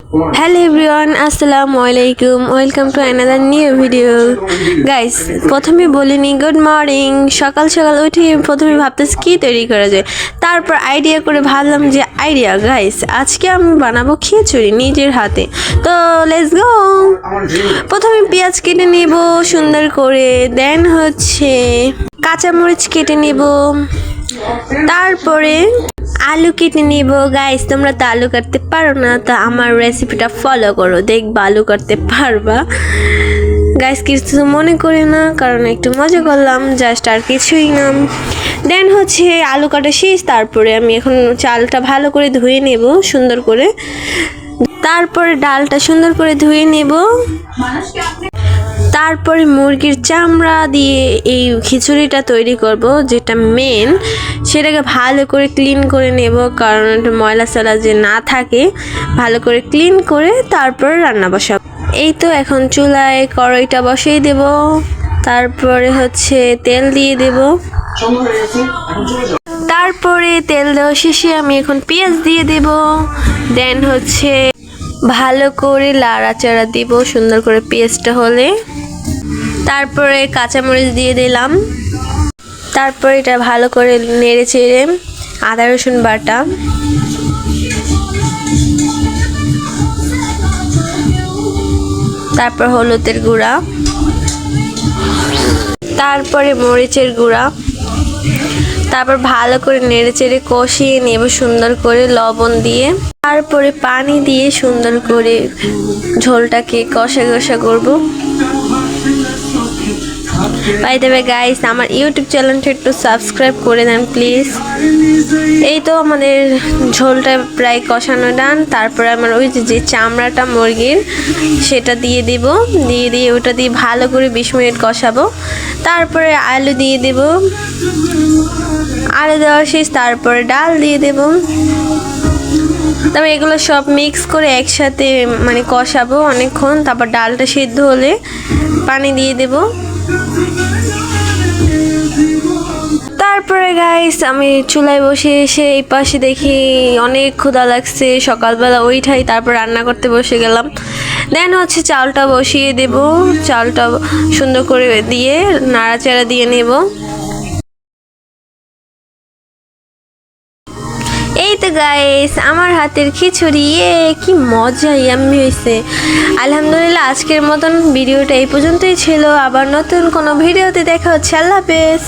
Hello everyone, আসসালামু আলাইকুম। Welcome to another new video. Guys, প্রথমে বলিনি গুড মর্নিং। সকাল সকাল উঠে প্রথমে ভাবতেছি কী তৈরি করা যায়, তারপর আইডিয়া করে ভাবলাম যে গাইস আজকে আমি বানাবো খিচুড়ি নিজের হাতে। তো লেটস গো। প্রথমে পেঁয়াজ কেটে নেব সুন্দর করে, দেন হচ্ছে কাঁচামরিচ কেটে নেব, তারপরে আলু কেটে নিব। গাইস তোমরা তো আলু কাটতে পারো না, তো আমার রেসিপিটা ফলো করো, দেখবা আলু কাটতে পারবা। গাইস কিছু মনে করে না, কারণ একটু মজা করলাম, জাস্ট আর কিছুই না। দেন হচ্ছে আলু কাটা শেষ, তারপরে আমি এখন চালটা ভালো করে ধুয়ে নেব সুন্দর করে, তারপরে ডালটা সুন্দর করে ধুয়ে নেব, তারপরে মুরগির চামড়া দিয়ে এই খিচুড়িটা তৈরি করব, যেটা মেন সেটাকে ভালো করে ক্লিন করে নেব, কারণ একটু ময়লা সয়লা যে না থাকে, ভালো করে ক্লিন করে তারপরে রান্না বসাব। এই তো এখন চুলায় কড়াইটা বসিয়ে দেব, তারপরে হচ্ছে তেল দিয়ে দেব, তারপরে তেল দেওয়া শেষে আমি এখন পেঁয়াজ দিয়ে দেব, দেন হচ্ছে ভালো করে লাড়াচাড়া দিব সুন্দর করে পেস্টটা হলে, তারপরে কাঁচামরিচ দিয়ে দিলাম, তারপরে এটা ভালো করে নেড়ে চেড়ে আদা রসুন বাটা, তারপর হলুদের গুঁড়া, তারপরে মরিচের গুঁড়া, তারপর ভালো করে নেড়ে চেড়ে কষিয়ে নেব সুন্দর করে লবণ দিয়ে, তারপরে পানি দিয়ে সুন্দর করে ঝোলটাকে কষা কষা করব। বাই দ্য ওয়ে গাইস, আমার ইউটিউব চ্যানেলটা একটু সাবস্ক্রাইব করে দেন প্লিজ। এই তো আমাদের ঝোলটা প্রায় কষানো ডান, তারপরে আমার ওই যে চামড়াটা মুরগির সেটা দিয়ে দিব, দিয়ে ওটা দিয়ে ভালো করে 20 মিনিট কষাবো, তারপরে আলু দিয়ে দেব, আলু দেওয়া শেষ, তারপরে ডাল দিয়ে দেব, তারপর এগুলো সব মিক্স করে একসাথে মানে কষাবো অনেকক্ষণ, তারপর ডালটা সিদ্ধ হলে পানি দিয়ে দেব। তারপরে গাইস আমি চুলায় বসে এসে এই পাশে দেখি অনেক ক্ষুধা লাগছে, সকালবেলা ওইটাই, তারপর রান্না করতে বসে গেলাম। দেন হচ্ছে চালটা বসিয়ে দেব, চালটা সুন্দর করে দিয়ে নাড়াচাড়া দিয়ে নেব। এই তো গাইস আমার হাতের খিচুড়ি, কি মজা ইয়াম্মি হয়েছে। আলহামদুলিল্লাহ, আজকের মতন ভিডিওটা এই পর্যন্তই ছিল। আবার নতুন কোনো ভিডিওতে দেখা হচ্ছে। আল্লাহ হাফেজ।